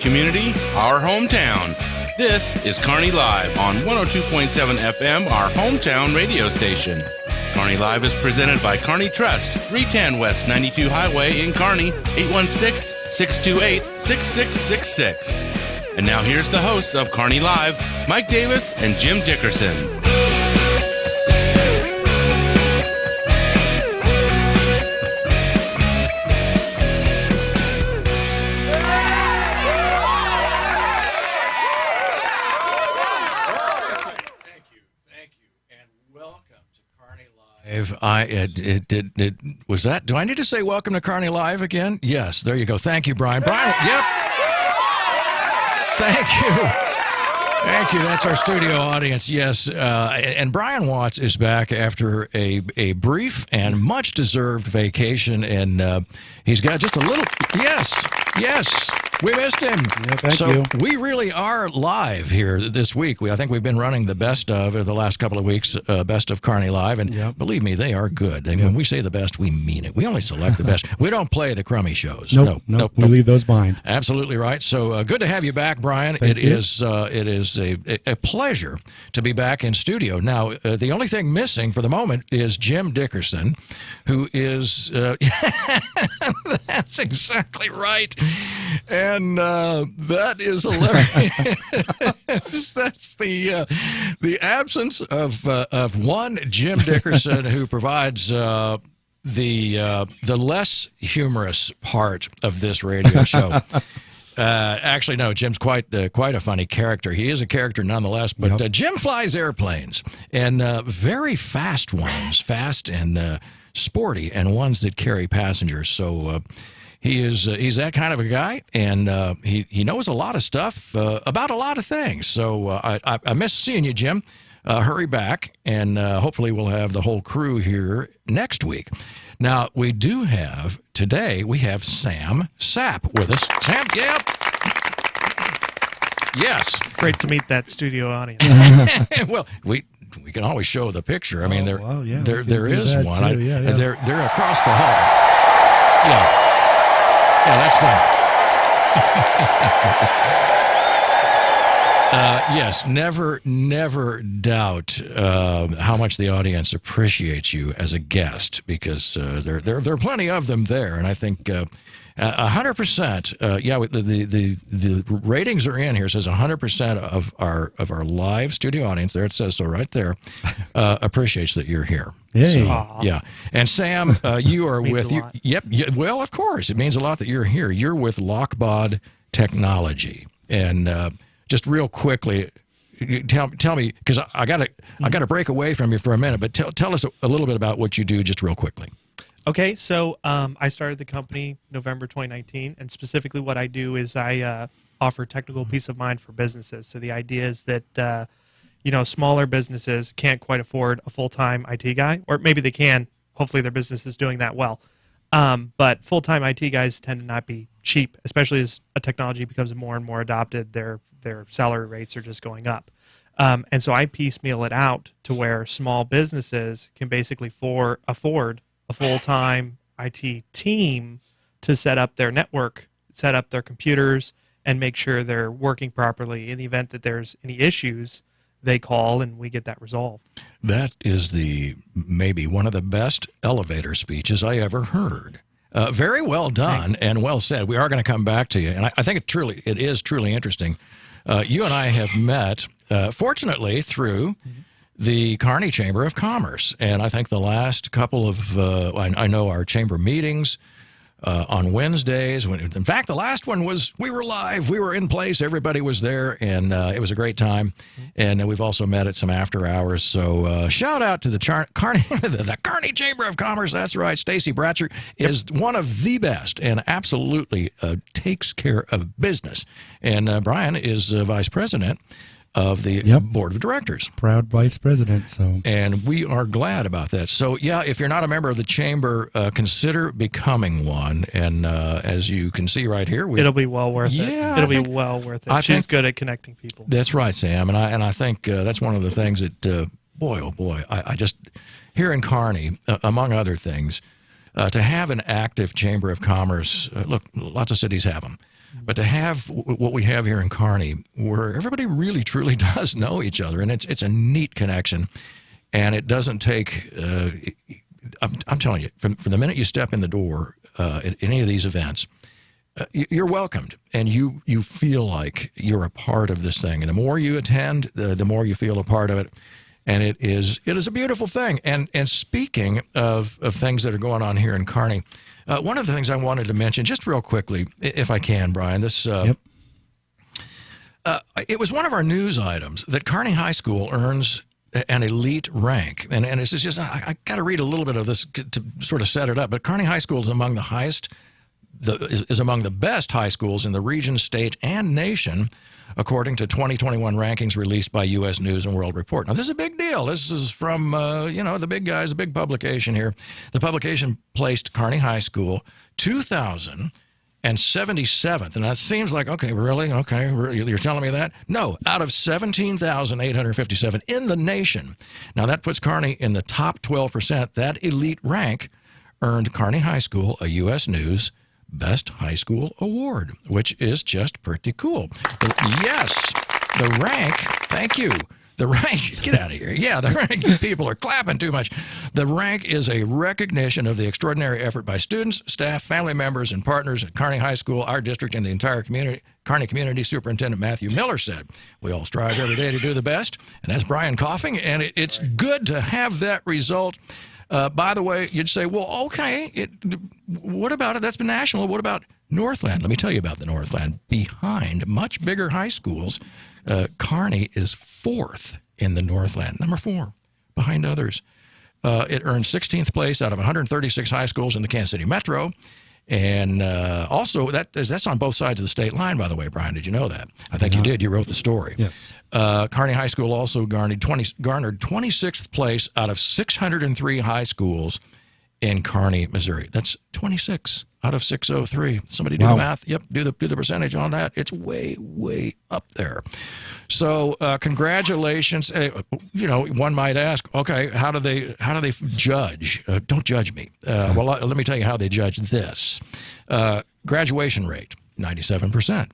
community, our hometown. This is Kearney Live on 102.7 FM, our hometown radio station. Kearney Live is presented by Kearney Trust, 310 West 92 Highway in Kearney, 816-628-6666. And now here's the hosts of Kearney Live, Mike Davis and Jim Dickerson. Was that? Do I need to say welcome to Kearney Live again? Yes, there you go. Thank you, Brian. Brian, yep. Thank you. Thank you. That's our studio audience. Yes, and Brian Watts is back after a brief and much deserved vacation, and he's got just a little. Yes. We missed him. Yeah, thank you. We really are live here this week. I think we've been running the best of the last couple of weeks, best of Kearney Live, and believe me, they are good. And when we say the best, we mean it. We only select the best. We don't play the crummy shows. Nope. We leave those behind. Absolutely right. So good to have you back, Brian. It is a pleasure to be back in studio. Now, the only thing missing for the moment is Jim Dickerson, who is that's exactly right. And that is hilarious. That's the absence of one Jim Dickerson who provides the less humorous part of this radio show. Actually, no, Jim's quite a funny character. He is a character nonetheless, but Jim flies airplanes, and very fast ones, fast and sporty, and ones that carry passengers. So he's that kind of a guy, and he knows a lot of stuff about a lot of things. So I miss seeing you, Jim. Hurry back, and hopefully we'll have the whole crew here next week. Now, we do have, today, we have Sam Sapp with us. Sam, yep. Yes. Great to meet that studio audience. Well, we can always show the picture. I mean, there is one. Too, They're across the hall. Yeah, that's them. Yes, never doubt how much the audience appreciates you as a guest, because there are plenty of them there, and I think 100%. The ratings are in here. It says 100% of our live studio audience. There it says so right there. Appreciates that you're here. Yay. So, yeah, and Sam, you are with you. Yep. Well, of course, it means a lot that you're here. You're with Lockbod Technology, and just real quickly, tell me, because I got to break away from you for a minute, but tell us a little bit about what you do, just real quickly. Okay, so I started the company November 2019, and specifically what I do is I offer technical peace of mind for businesses. So the idea is that smaller businesses can't quite afford a full-time IT guy, or maybe they can. Hopefully their business is doing that well. But full-time IT guys tend to not be cheap, especially as a technology becomes more and more adopted. Their salary rates are just going up. And so I piecemeal it out to where small businesses can basically afford a full-time IT team to set up their network, set up their computers, and make sure they're working properly. In the event that there's any issues, they call and we get that resolved. That is maybe one of the best elevator speeches I ever heard. Very well done. Thanks. And well said. We are going to come back to you, and I think it is truly interesting. You and I have met, fortunately, through the Kearney Chamber of Commerce, and I think the last couple of I know our chamber meetings on Wednesdays. In fact, the last one we were live, we were in place, everybody was there, and it was a great time. And we've also met at some after hours. So shout out to the Kearney Chamber of Commerce. That's right, Stacy Bratcher is one of the best, and absolutely takes care of business. And Brian is vice president of the board of directors. Proud vice president. And we are glad about that. So, yeah, if you're not a member of the chamber, consider becoming one. And as you can see right here, it'll be well worth it. It'll be well worth it. She's good at connecting people. That's right, Sam. And I think that's one of the things that, boy, oh boy, I just, here in Kearney, among other things, to have an active chamber of commerce, look, lots of cities have them. But to have what we have here in Kearney, where everybody really truly does know each other, and it's a neat connection, and it doesn't take. I'm telling you, from the minute you step in the door at any of these events, you're welcomed, and you feel like you're a part of this thing. And the more you attend, the more you feel a part of it. And it is a beautiful thing. And speaking of things that are going on here in Kearney, one of the things I wanted to mention, just real quickly, if I can, Brian, this it was one of our news items that Kearney High School earns an elite rank. And it's just, I got to read a little bit of this to sort of set it up. But Kearney High School is among the highest, is among the best high schools in the region, state, and nation, according to 2021 rankings released by U.S. News and World Report. Now, this is a big deal. This is from, the big guys, the big publication here. The publication placed Kearney High School 2,077th. And that seems like, okay, really? Okay, you're telling me that? No, out of 17,857 in the nation. Now, that puts Kearney in the top 12%. That elite rank earned Kearney High School a U.S. News Best High School Award, which is just pretty cool. Yes, the rank, thank you. The rank, get out of here. Yeah, the rank, you people are clapping too much. The rank is a recognition of the extraordinary effort by students, staff, family members, and partners at Kearney High School, our district, and the entire community. Kearney Community Superintendent Matthew Miller said, "We all strive every day to do the best." And that's Brian coughing, and it's good to have that result. By the way, you'd say, well, okay, what about it? That's been national. What about Northland? Let me tell you about the Northland. Behind much bigger high schools, Kearney is 4th in the Northland, number 4, behind others. It earned 16th place out of 136 high schools in the Kansas City Metro. And also, that's on both sides of the state line, by the way, Brian. Did you know that? I think you did. You wrote the story. Yes. Kearney High School also garnered 26th place out of 603 high schools in Kearney, Missouri. That's 26 out of 603. Somebody do the math. Yep, do the percentage on that. It's way, way up there. So congratulations. One might ask, okay, how do they judge? Don't judge me. Well, let me tell you how they judge this. Graduation rate, 97%.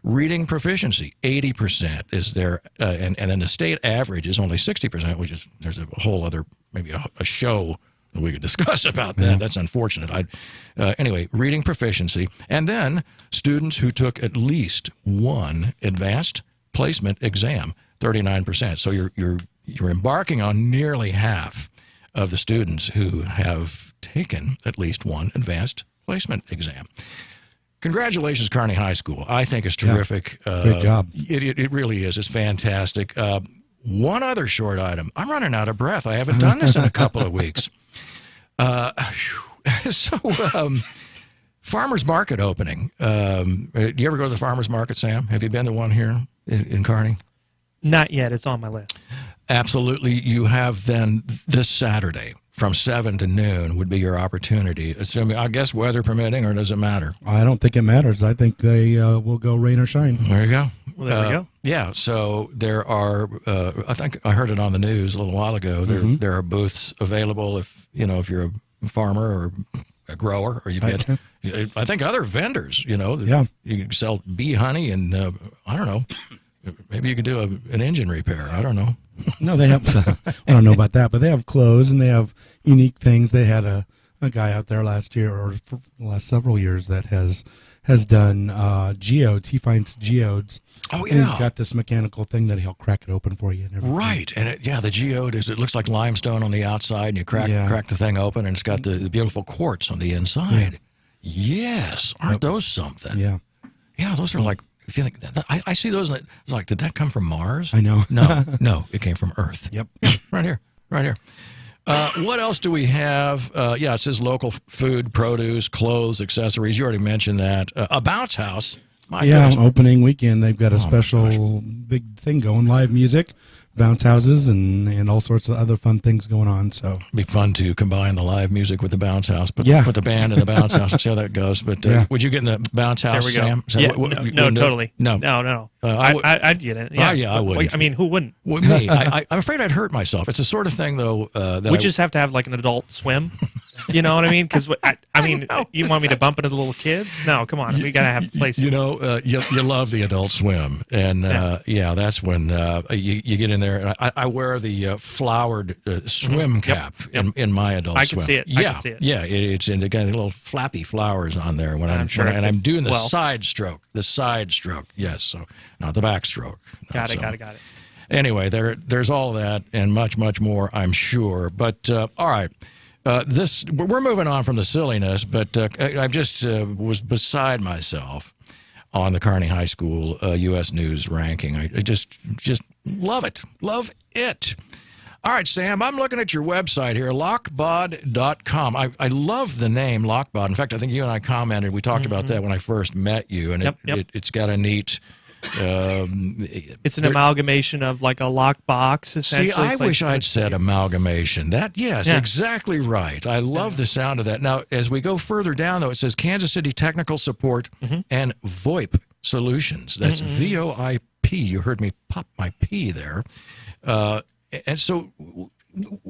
Reading proficiency, 80% is there, and then the state average is only 60%, which is, there's a whole other, maybe a show we could discuss about that. Yeah. That's unfortunate. Anyway, reading proficiency, and then students who took at least one advanced placement exam, 39%. So you're embarking on nearly half of the students who have taken at least one advanced placement exam. Congratulations, Kearney High School. I think it's terrific. Yeah, great job. It really is. It's fantastic. One other short item. I'm running out of breath. I haven't done this in a couple of weeks. Farmers Market opening. Do you ever go to the Farmers Market, Sam? Have you been to one here in Kearney? Not yet. It's on my list. Absolutely. You have then this Saturday from 7 to noon would be your opportunity. Assuming, I guess, weather permitting, or does it matter? I don't think it matters. I think they will go rain or shine. There you go. Well, there we go. Yeah, so there are, I think I heard it on the news a little while ago, there are booths available if you're a farmer or a grower, or you've got, I think, other vendors, you can sell bee honey, and I don't know, maybe you could do an engine repair. I don't know. No, they have, I don't know about that, but they have clothes and they have unique things. They had a guy out there last year, or for the last several years, that has done geodes. He finds geodes. Oh, yeah. And he's got this mechanical thing that he'll crack it open for you and everything. Right. And the geode it looks like limestone on the outside, and you crack the thing open, and it's got the beautiful quartz on the inside. Yeah. Yes. Aren't those something? Yeah. Yeah, those are like, if you think I see those, and it's like, did that come from Mars? I know. No, it came from Earth. Yep. Right here. What else do we have? It says local food, produce, clothes, accessories. You already mentioned that. A bounce house. My goodness. Opening weekend, they've got a special big thing going, live music, bounce houses, and all sorts of other fun things going on. So it'd be fun to combine the live music with the bounce house. Put the band in the bounce house and see how that goes. But would you get in the bounce house, there we go. Sam? No, totally. No. I'd get it. Yeah, I would. I mean, who wouldn't? Me, I'm afraid I'd hurt myself. It's the sort of thing, though, that we just have to have like an adult swim. You know what I mean? Because I mean, know. you want me to bump into the little kids? No, come on. We got to have a place. You know, you love the Adult Swim, and that's when you get in there. I wear the flowered swim cap in my Adult Swim. I can see it. I can see it. Yeah, it's and they got little flappy flowers on there when I'm doing the side stroke. The side stroke, yes. So not the backstroke. Got it. Anyway, there's all that and much more, I'm sure. But all right, we're moving on from the silliness. But I just was beside myself on the Kearney High School U.S. News ranking. I just love it, All right, Sam, I'm looking at your website here, lockbod.com. I love the name Lockbod. In fact, I think you and I commented. We talked about that when I first met you, and it's got a neat. It's an amalgamation of like a lockbox, essentially. See, I wish I'd said amalgamation. Exactly right. I love the sound of that. Now, as we go further down, though, it says Kansas City Technical Support and VoIP Solutions. That's VoIP. You heard me pop my P there. And so,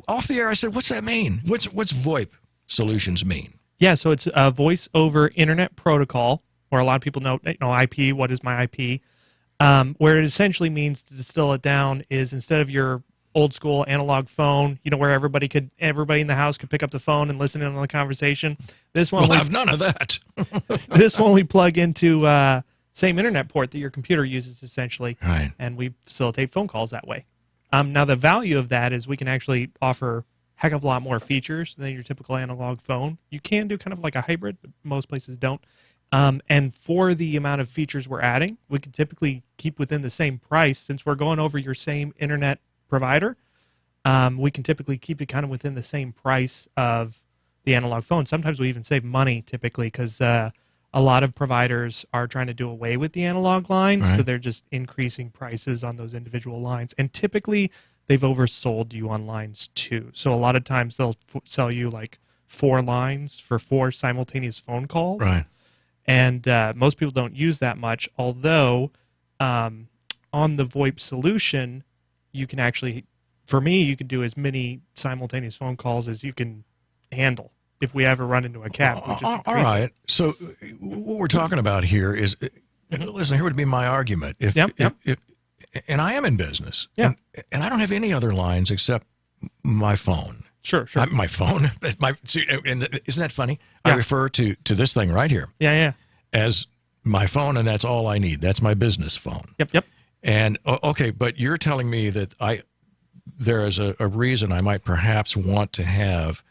off the air, I said, "What's that mean? What's VoIP Solutions mean?" Yeah, so it's a voice over internet protocol, or a lot of people know IP. What is my IP? Where it essentially means, to distill it down, is instead of your old school analog phone, where everybody in the house could pick up the phone and listen in on the conversation. This one we'll have none of that. This one we plug into same internet port that your computer uses, essentially, right. And we facilitate phone calls that way. Now, the value of that is we can actually offer a heck of a lot more features than your typical analog phone. You can do kind of like a hybrid, but most places don't. And for the amount of features we're adding, we can typically keep within the same price. Since we're going over your same internet provider, we can typically keep it kind of within the same price of the analog phone. Sometimes we even save money, typically, because a lot of providers are trying to do away with the analog lines, right. So they're just increasing prices on those individual lines. And typically, they've oversold you on lines too. So a lot of times they'll sell you like 4 lines for 4 simultaneous phone calls. Right. And most people don't use that much, although on the VoIP solution, you can actually, for me, you can do as many simultaneous phone calls as you can handle. If we ever run into a cap, we just all right. So what we're talking about here is, listen, here would be my argument. If and I am in business, and I don't have any other lines except my phone. Sure. My phone. And isn't that funny? Yeah. I refer to this thing right here. Yeah. As my phone, and that's all I need. That's my business phone. Yep. And okay, but you're telling me that there is a reason I might perhaps want to have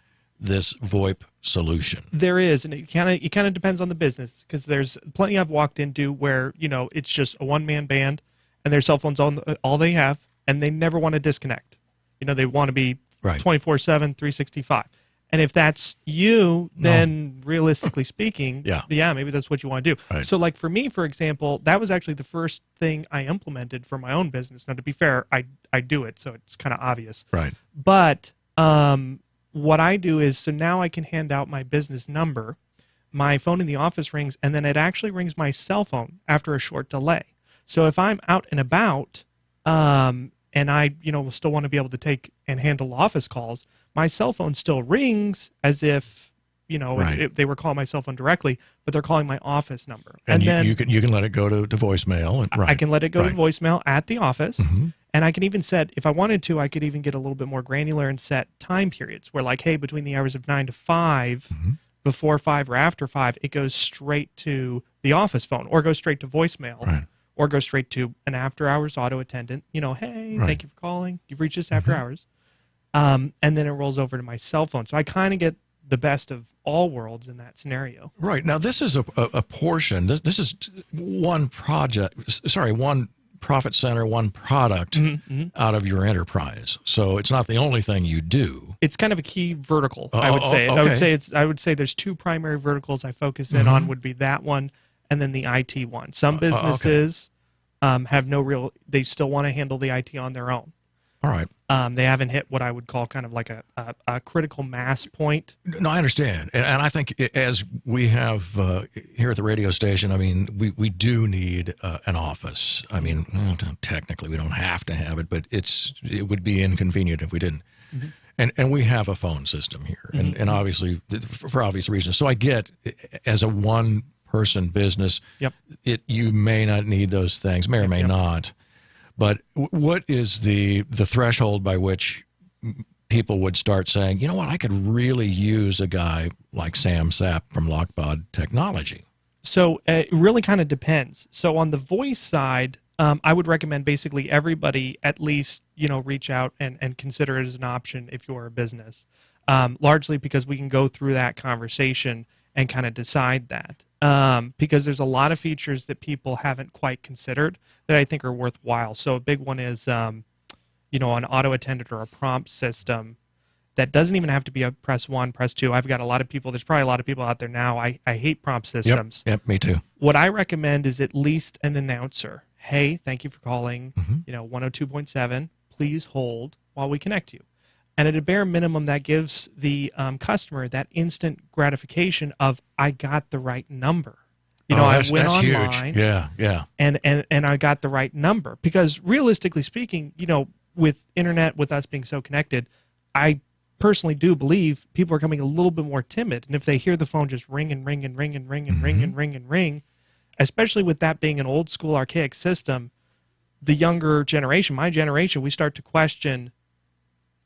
this VoIP solution. There is, and it kind of depends on the business, because there's plenty I've walked into where it's just a one-man band, and their cell phone's all they have, and they never want to disconnect. They want to be 24/7, 365. And if that's you, then realistically speaking, maybe that's what you want to do. Right. So like for me, for example, that was actually the first thing I implemented for my own business. Now, to be fair, I do it, so it's kind of obvious. Right. But what I do is, so now I can hand out my business number, my phone in the office rings, and then it actually rings my cell phone after a short delay. So if I'm out and about, and I, still want to be able to take and handle office calls, my cell phone still rings as if, if they were calling my cell phone directly, but they're calling my office number. And then you can let it go to voicemail. I can let it go to voicemail at the office. And I can even set, if I wanted to, I could even get a little bit more granular and set time periods where, like, hey, between the hours of 9 to 5, before 5 or after 5, it goes straight to the office phone, or goes straight to voicemail, or goes straight to an after-hours auto attendant. Hey, thank you for calling. You've reached us after hours. And then it rolls over to my cell phone. So I kind of get the best of all worlds in that scenario. Right. Now, this is a portion. This is one profit center, one product out of your enterprise. So it's not the only thing you do. It's kind of a key vertical, I would say. Okay. I would say there's 2 primary verticals I focus in on, would be that one and then the IT one. Some businesses have they still want to handle the IT on their own. All right. They haven't hit what I would call kind of like a critical mass point. No, I understand. And I think as we have here at the radio station, I mean, we do need an office. I mean, technically we don't have to have it, but it would be inconvenient if we didn't. And we have a phone system here, and obviously for obvious reasons. So I get, as a one-person business, Yep. You may not need those things, may or may not. But what is the threshold by which people would start saying, you know what, I could really use a guy like Sam Sapp from Lockbod Technology? So it really kind of depends. So on the voice side, I would recommend basically everybody at least, reach out and consider it as an option if you're a business, largely because we can go through that conversation and kind of decide that. Because there's a lot of features that people haven't quite considered that I think are worthwhile. So a big one is, an auto attendant or a prompt system that doesn't even have to be a press 1, press 2. I've got a lot of people, there's probably a lot of people out there now, I hate prompt systems. Yep, me too. What I recommend is at least an announcer. Hey, thank you for calling, 102.7. Please hold while we connect you. And at a bare minimum, that gives the customer that instant gratification of, I got the right number. I went online. Huge. Yeah. And I got the right number. Because realistically speaking, with internet, with us being so connected, I personally do believe people are becoming a little bit more timid. And if they hear the phone just ring and ring and ring and ring and ring and ring and ring, especially with that being an old school archaic system, the younger generation, my generation, we start to question,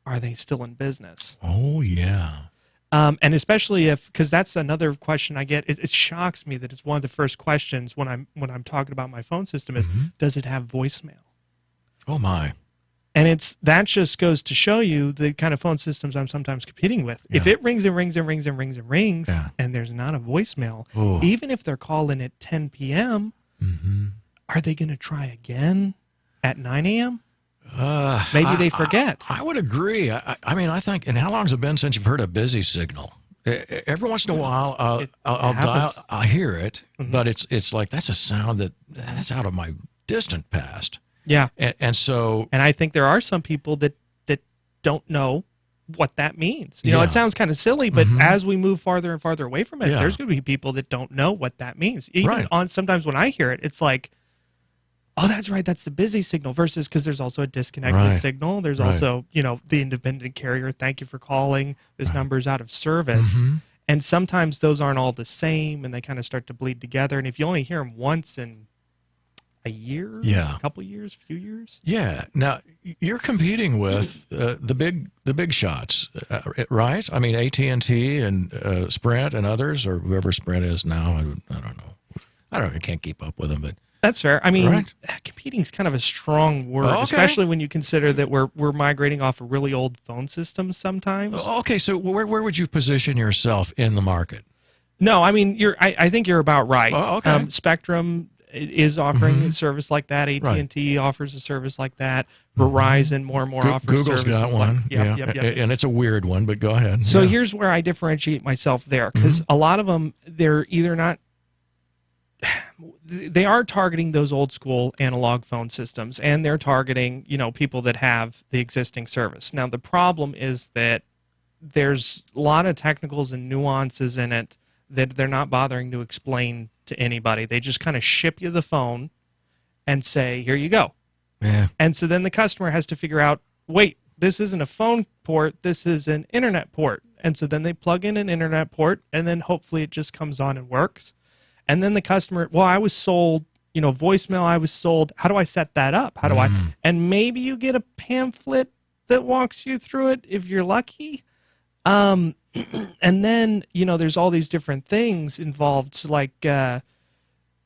are they still in business? Oh, yeah. And especially because that's another question I get. It shocks me that it's one of the first questions when I'm talking about my phone system is, does it have voicemail? Oh, my. And that just goes to show you the kind of phone systems I'm sometimes competing with. Yeah. If it rings and rings and rings and rings and rings, and there's not a voicemail, even if they're calling at 10 p.m., are they going to try again at 9 a.m.? Maybe they forget. I would agree. I mean, I think, and how long has it been since you've heard a busy signal? Every once in a while, I'll dial, I hear it, but it's like, that's a sound that's out of my distant past. Yeah. And so... And I think there are some people that don't know what that means. It sounds kind of silly, but as we move farther and farther away from it, there's going to be people that don't know what that means. Even sometimes when I hear it, it's like, oh, that's right, that's the busy signal, versus because there's also a disconnected signal. There's also, the independent carrier, thank you for calling, this number's out of service. And sometimes those aren't all the same, and they kind of start to bleed together. And if you only hear them once in a year, a couple years, few years. Yeah. Now you're competing with the big shots, right? I mean, AT&T and Sprint and others, or whoever Sprint is now. I don't know. I can't keep up with them, but that's fair. I mean, competing is kind of a strong word, especially when you consider that we're migrating off of really old phone systems sometimes. Okay, so where would you position yourself in the market? No, I mean, I think you're about right. Oh, okay. Spectrum is offering a service like that. AT&T offers a service like that. Verizon more and more offers Google's services got one. Yep. And it's a weird one, but go ahead. So here's where I differentiate myself there, because a lot of them, they're either not, they are targeting those old school analog phone systems, and they're targeting, people that have the existing service. Now, the problem is that there's a lot of technicals and nuances in it that they're not bothering to explain to anybody. They just kind of ship you the phone and say, here you go. Yeah. And so then the customer has to figure out, wait, this isn't a phone port, this is an internet port. And so then they plug in an internet port, and then hopefully it just comes on and works. And then the customer, well, I was sold, voicemail, I was sold. How do I set that up? How do I? And maybe you get a pamphlet that walks you through it if you're lucky. And then, there's all these different things involved, so like, and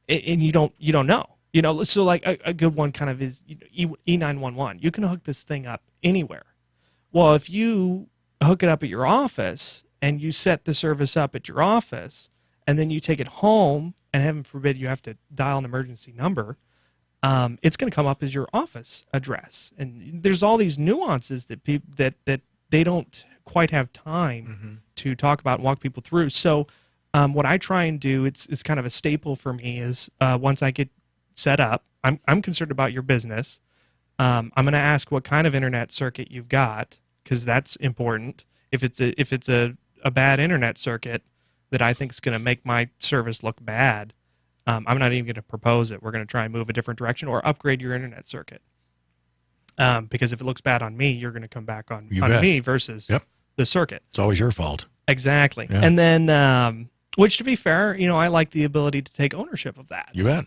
you don't know, so like a good one kind of is E911. You can hook this thing up anywhere. Well, if you hook it up at your office and you set the service up at your office, and then you take it home, and heaven forbid you have to dial an emergency number, it's going to come up as your office address. And there's all these nuances that that they don't quite have time to talk about and walk people through. So what I try and do, it's kind of a staple for me, is once I get set up, I'm concerned about your business. I'm going to ask what kind of internet circuit you've got, because that's important. If it's a bad internet circuit that I think is going to make my service look bad, I'm not even going to propose it. We're going to try and move a different direction or upgrade your internet circuit. Because if it looks bad on me, you're going to come back on bet. me versus the circuit. It's always your fault. Exactly. Yeah. And then, which to be fair, I like the ability to take ownership of that. You bet.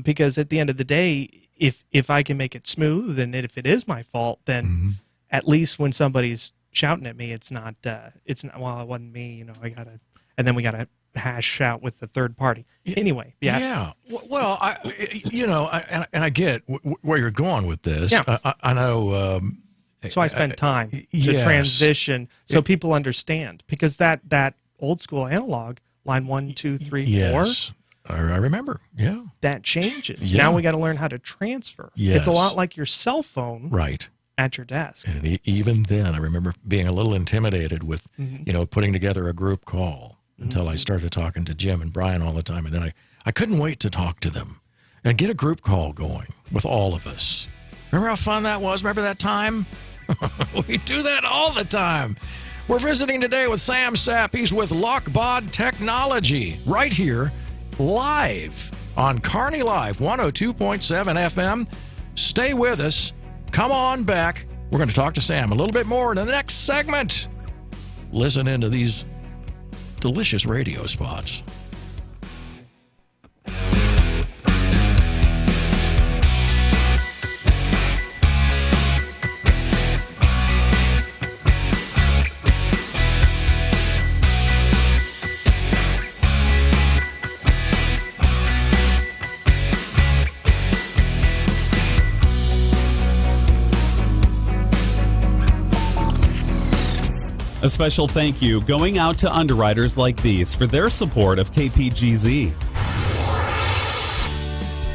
Because at the end of the day, if I can make it smooth, and if it is my fault, then at least when somebody's shouting at me, it's not. Well, it wasn't me. I gotta, and then we gotta hash out with the third party. Anyway, yeah. Yeah. Well, I get where you're going with this. Yeah. I know. So I spend time to yes. transition so people understand, because that old school analog line 1, 2, 3, 4. Yes. I remember. Yeah. That changes. Yeah. Now we got to learn how to transfer. Yes. It's a lot like your cell phone Right. at your desk. And even then, I remember being a little intimidated with, putting together a group call until I started talking to Jim and Brian all the time. And then I couldn't wait to talk to them and get a group call going with all of us. Remember how fun that was? Remember that time? We do that all the time. We're visiting today with Sam Sapp. He's with Lockbod Technology right here, live on Kearney Live, 102.7 FM. Stay with us. Come on back. We're going to talk to Sam a little bit more in the next segment. Listen into these delicious radio spots. A special thank you going out to underwriters like these for their support of KPGZ.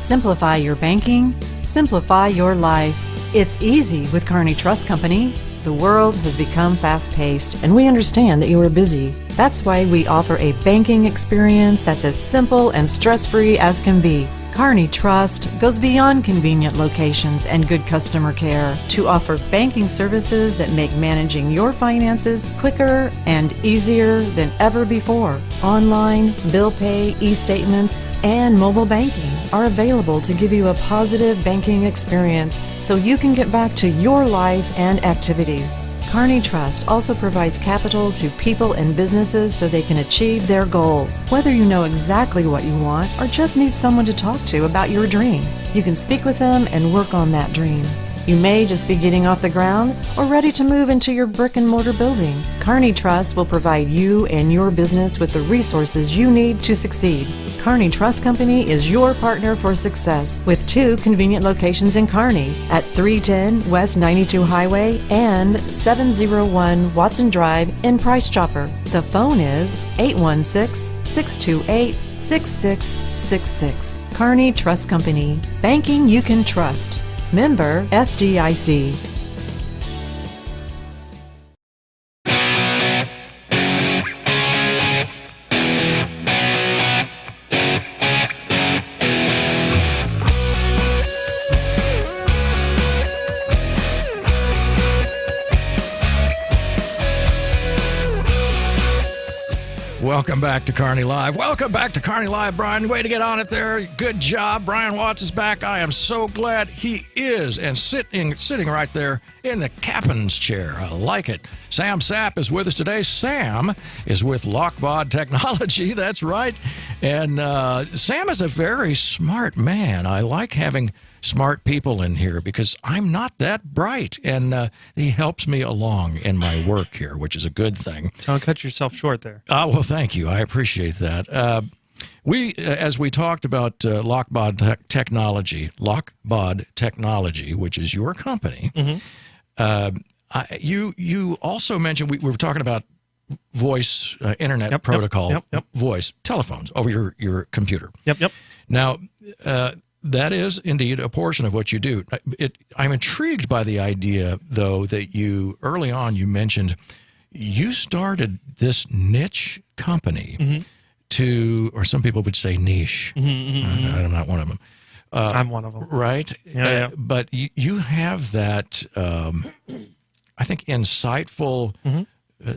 Simplify your banking, simplify your life. It's easy with Kearney Trust Company. The world has become fast-paced, and we understand that you are busy. That's why we offer a banking experience that's as simple and stress-free as can be. Kearney Trust goes beyond convenient locations and good customer care to offer banking services that make managing your finances quicker and easier than ever before. Online, bill pay, e-statements, and mobile banking are available to give you a positive banking experience so you can get back to your life and activities. Kearney Trust also provides capital to people and businesses so they can achieve their goals. Whether you know exactly what you want or just need someone to talk to about your dream, you can speak with them and work on that dream. You may just be getting off the ground or ready to move into your brick and mortar building. Kearney Trust will provide you and your business with the resources you need to succeed. Kearney Trust Company is your partner for success with 2 convenient locations in Kearney at 310 West 92 Highway and 701 Watson Drive in Price Chopper. The phone is 816-628-6666. Kearney Trust Company. Banking you can trust. Member FDIC. Welcome back to Kearney Live. Welcome back to Kearney Live, Brian. Way to get on it there. Good job. Brian Watts is back. I am so glad he is, and sitting right there in the captain's chair. I like it. Sam Sapp is with us today. Sam is with Lockbod Technology. That's right. And Sam is a very smart man. I like having smart people in here because I'm not that bright, and he helps me along in my work here, which is a good thing. Don't cut yourself short there. Well, thank you. I appreciate that. As we talked about Lockbod Technology, which is your company, you also mentioned we were talking about voice internet protocol, voice telephones over your computer. Yep. Now, that is indeed a portion of what you do. I'm intrigued by the idea, though, that early on you mentioned you started this niche company or some people would say niche. I'm not one of them. I'm one of them. Right? Yeah. But you have that, I think, insightful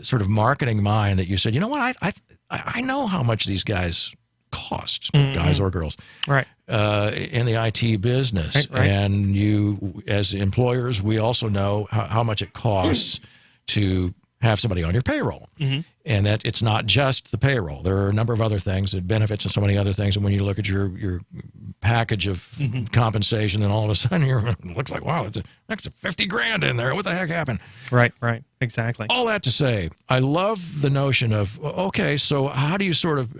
sort of marketing mind that you said, you know what, I know how much these guys costs, guys or girls, Right. in the IT business. Right. And you, as employers, we also know how much it costs to have somebody on your payroll. And that it's not just the payroll. There are a number of other things, and benefits and so many other things. And when you look at your package of compensation, then all of a sudden it looks like, wow, it's an extra $50,000 in there. What the heck happened? Right. Exactly. All that to say, I love the notion of, okay, so how do you sort of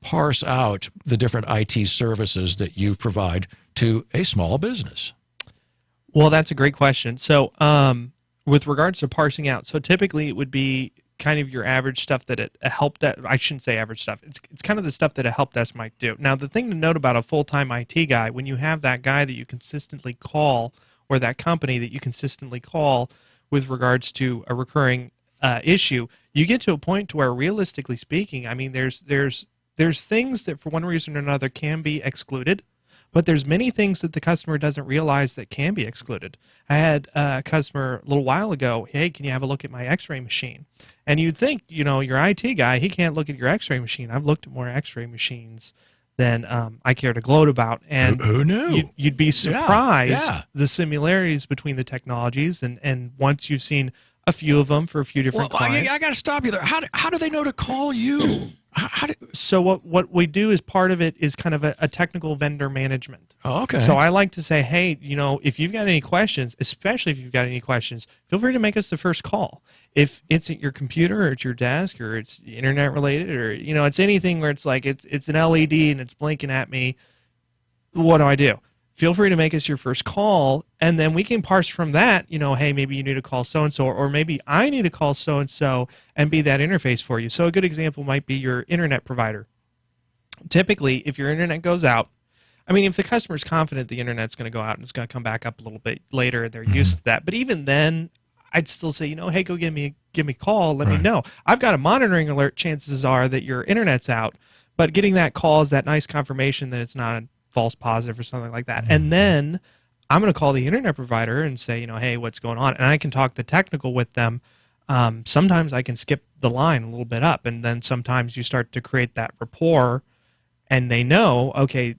parse out the different IT services that you provide to a small business? Well, that's a great question. So, with regards to parsing out, so typically it would be kind of your average stuff that a help desk, I shouldn't say average stuff. It's kind of the stuff that a help desk might do. Now, the thing to note about a full-time IT guy, when you have that guy that you consistently call, or that company that you consistently call with regards to a recurring issue, you get to a point to where, realistically speaking, I mean, there's things that for one reason or another can be excluded, but there's many things that the customer doesn't realize that can be excluded. I had a customer a little while ago, hey, can you have a look at my x-ray machine? And you'd think, your IT guy, he can't look at your x-ray machine. I've looked at more x-ray machines than I care to gloat about. And who knew? You'd be surprised Yeah. the similarities between the technologies. And once you've seen a few of them for a few different clients. I got to stop you there. How do they know to call you? So what we do is part of it is kind of a technical vendor management. Oh, okay. So I like to say, hey, if you've got any questions, especially if you've got any questions, feel free to make us the first call. If it's at your computer or it's your desk or it's internet related or, it's anything where it's like it's an LED and it's blinking at me, what do? Feel free to make us your first call, and then we can parse from that, hey, maybe you need to call so-and-so, or maybe I need to call so-and-so and be that interface for you. So a good example might be your internet provider. Typically, if your internet goes out, I mean, if the customer's confident the internet's going to go out and it's going to come back up a little bit later, they're used to that. But even then, I'd still say, hey, go give me a call, let me know. I've got a monitoring alert, chances are that your internet's out, but getting that call is that nice confirmation that it's not a false positive or something like that. And then I'm going to call the internet provider and say, hey, what's going on? And I can talk the technical with them. Sometimes I can skip the line a little bit up, and then sometimes you start to create that rapport, and they know, okay,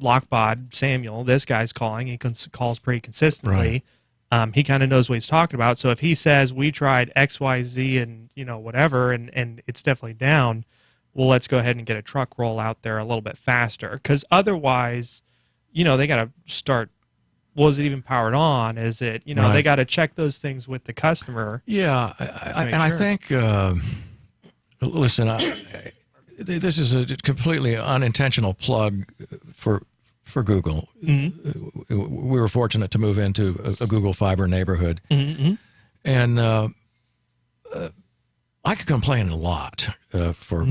Lockbod Samuel, this guy's calling. He calls pretty consistently. Right. He kind of knows what he's talking about. So if he says we tried X, Y, Z, and whatever, and it's definitely down, well, let's go ahead and get a truck roll out there a little bit faster. Because otherwise, they got to start. Was it even powered on? Is it, Right. They got to check those things with the customer. Yeah, I think, listen, this is a completely unintentional plug for Google. We were fortunate to move into a Google Fiber neighborhood. And I could complain a lot for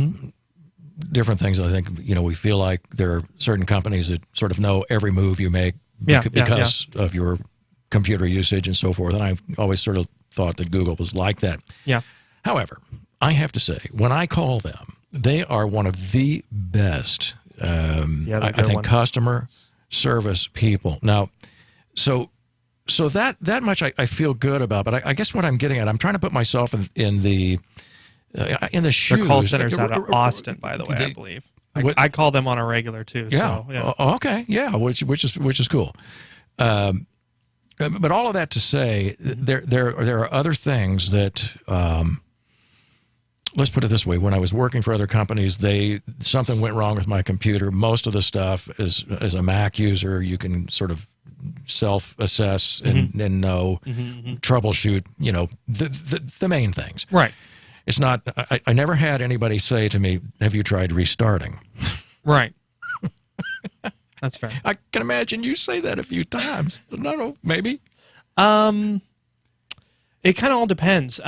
different things. I think, we feel like there are certain companies that sort of know every move you make because of your computer usage and so forth. And I've always sort of thought that Google was like that. Yeah. However, I have to say, when I call them, they are one of the best, I think, customer service people. Now, so that much I feel good about. But I guess what I'm getting at, I'm trying to put myself in the shoes. Their call center's out of Austin, by the way, I believe. I call them on a regular too. Yeah. So, yeah. Okay. Yeah. Which is cool. But all of that to say, there are other things that. Let's put it this way: when I was working for other companies, something went wrong with my computer. Most of the stuff, as a Mac user, you can sort of self-assess and know, troubleshoot. The main things. Right. It's not. I never had anybody say to me, "Have you tried restarting?" Right. That's fair. I can imagine you say that a few times. No, maybe. It kind of all depends.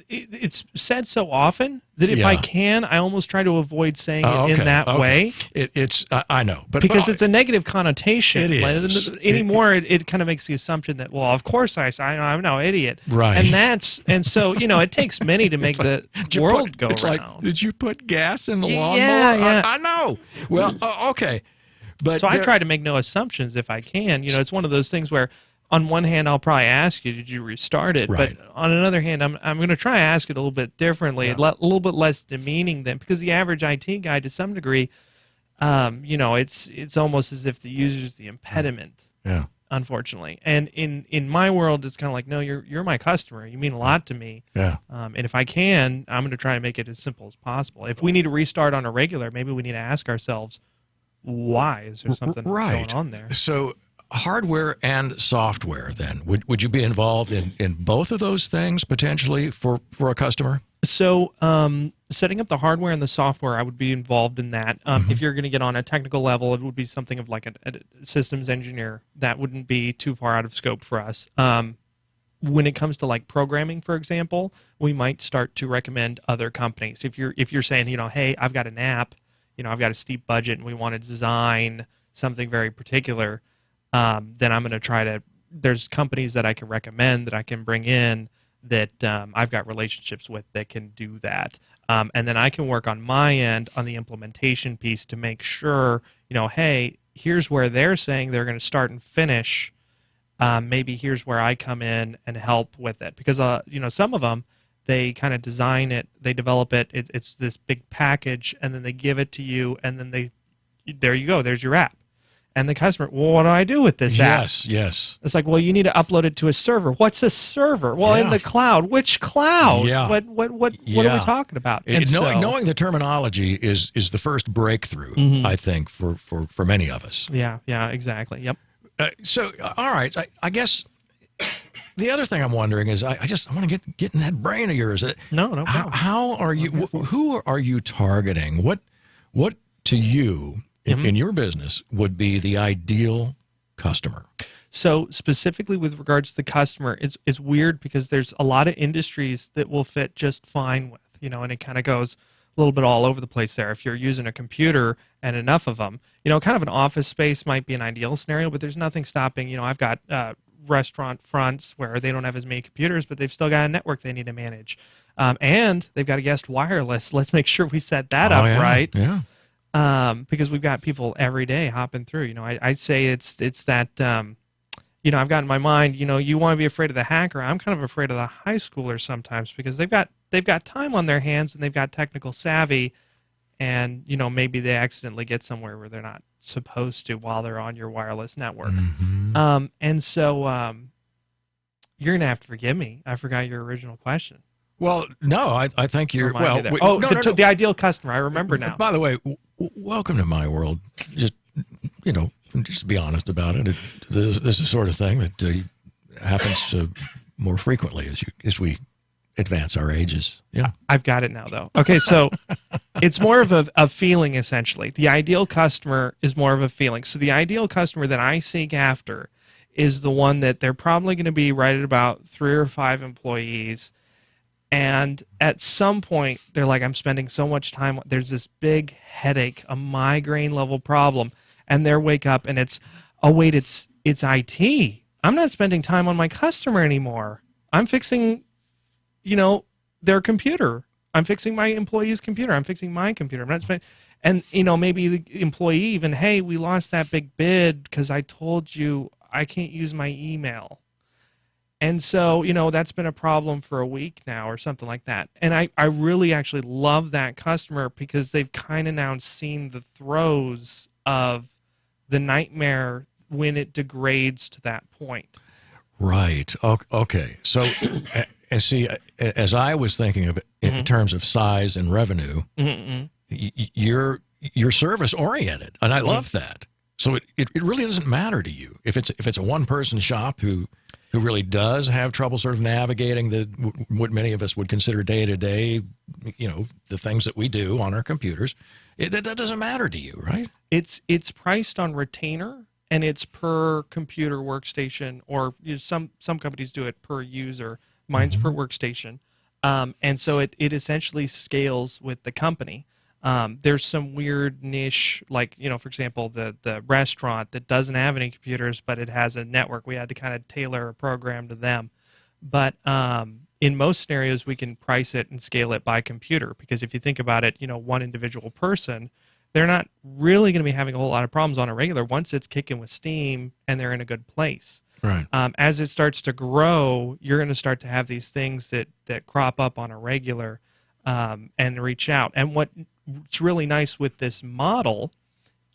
It's said so often that if I can, I almost try to avoid saying it in that way. It's I know, but it's a negative connotation. It is. Anymore, it kind of makes the assumption that, well, of course I'm no idiot, right? And so it takes many to make the world go it's round. Like, did you put gas in the lawnmower? Yeah. I know. Well, okay, but so I try to make no assumptions if I can. It's one of those things where on one hand, I'll probably ask you, did you restart it? Right. But on another hand, I'm going to try to ask it a little bit differently, a little bit less demeaning than, because the average IT guy, to some degree, it's almost as if the user's the impediment. Yeah. Unfortunately, and in my world, it's kind of like, no, you're my customer. You mean a lot to me. Yeah. And if I can, I'm going to try to make it as simple as possible. If we need to restart on a regular, maybe we need to ask ourselves, why? Is there something going on there? So hardware and software, then, would you be involved in both of those things potentially for a customer? So setting up the hardware and the software, I would be involved in that. If you're going to get on a technical level, it would be something of like a systems engineer. That wouldn't be too far out of scope for us. When it comes to like programming, for example, we might start to recommend other companies. If you're saying, hey, I've got an app, I've got a steep budget and we want to design something very particular, then I'm going to try to. There's companies that I can recommend that I can bring in that I've got relationships with that can do that. And then I can work on my end on the implementation piece to make sure, hey, here's where they're saying they're going to start and finish. Maybe here's where I come in and help with it. Because, some of them, they kind of design it, they develop it, it's this big package, and then they give it to you, and then there you go, there's your app. And the customer, well, what do I do with this app? Yes. It's like, well, you need to upload it to a server. What's a server? Well, in the cloud. Which cloud? Yeah. What are we talking about? Knowing the terminology is the first breakthrough, I think, for many of us. Yeah, exactly. Yep. All right, I guess the other thing I'm wondering is I want to get in that brain of yours. No problem. How are you? Who are you targeting? What to you? In your business would be the ideal customer? So specifically with regards to the customer, it's weird because there's a lot of industries that will fit just fine with, and it kind of goes a little bit all over the place there. If you're using a computer and enough of them, kind of an office space might be an ideal scenario, but there's nothing stopping, I've got restaurant fronts where they don't have as many computers, but they've still got a network they need to manage. And they've got a guest wireless. Let's make sure we set that up right. Yeah. Because we've got people every day hopping through. I say it's that, I've got in my mind, you want to be afraid of the hacker. I'm kind of afraid of the high schoolers sometimes because they've got time on their hands and they've got technical savvy, and maybe they accidentally get somewhere where they're not supposed to while they're on your wireless network. And so you're gonna have to forgive me. I forgot your original question. Well, no, I think you're no. The ideal customer. I remember now. By the way, welcome to my world. Just just be honest about it. This is the sort of thing that happens more frequently as we advance our ages. Yeah, I've got it now, though. Okay, so it's more of a feeling essentially. The ideal customer is more of a feeling. So the ideal customer that I seek after is the one that they're probably going to be right at about 3 or 5 employees. And at some point, they're like, I'm spending so much time. There's this big headache, a migraine level problem. And they wake up and it's IT. I'm not spending time on my customer anymore. I'm fixing, their computer. I'm fixing my employee's computer. I'm fixing my computer. I'm not spending. And, maybe the employee even, hey, we lost that big bid because I told you I can't use my email. And so, that's been a problem for a week now or something like that. And I really actually love that customer because they've kind of now seen the throes of the nightmare when it degrades to that point. Right. Okay. So, see, as I was thinking of it in terms of size and revenue, you're service oriented, and I love that. So it really doesn't matter to you if it's a one-person shop who really does have trouble sort of navigating what many of us would consider day-to-day, the things that we do on our computers. That doesn't matter to you, right? It's priced on retainer, and it's per computer workstation, or some companies do it per user. Mine's per workstation. And so it essentially scales with the company. There's some weird niche, like, for example, the restaurant that doesn't have any computers, but it has a network. We had to kind of tailor a program to them. But in most scenarios, we can price it and scale it by computer, because if you think about it, one individual person, they're not really going to be having a whole lot of problems on a regular once it's kicking with steam and they're in a good place. Right. As it starts to grow, you're going to start to have these things that crop up on a regular and reach out. And what's really nice with this model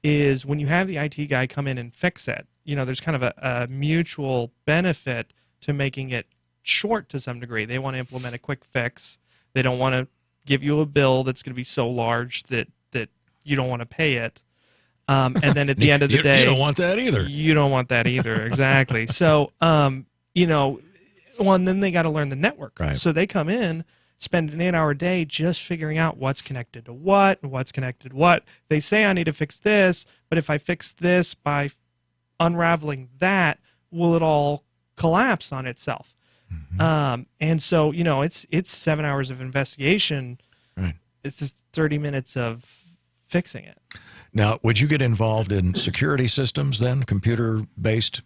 is when you have the IT guy come in and fix it, there's kind of a mutual benefit to making it short to some degree. They want to implement a quick fix. They don't want to give you a bill that's going to be so large that you don't want to pay it. And then at the end of the day, you don't want that either. You don't want that either, exactly. So, and then they got to learn the network. Right. So they come in, spend an 8-hour day just figuring out what's connected to what and what's connected to what. They say, I need to fix this, but if I fix this by unraveling that, will it all collapse on itself? Mm-hmm. And so, it's 7 hours of investigation. Right. It's 30 minutes of fixing it. Now, would you get involved in security systems then, computer-based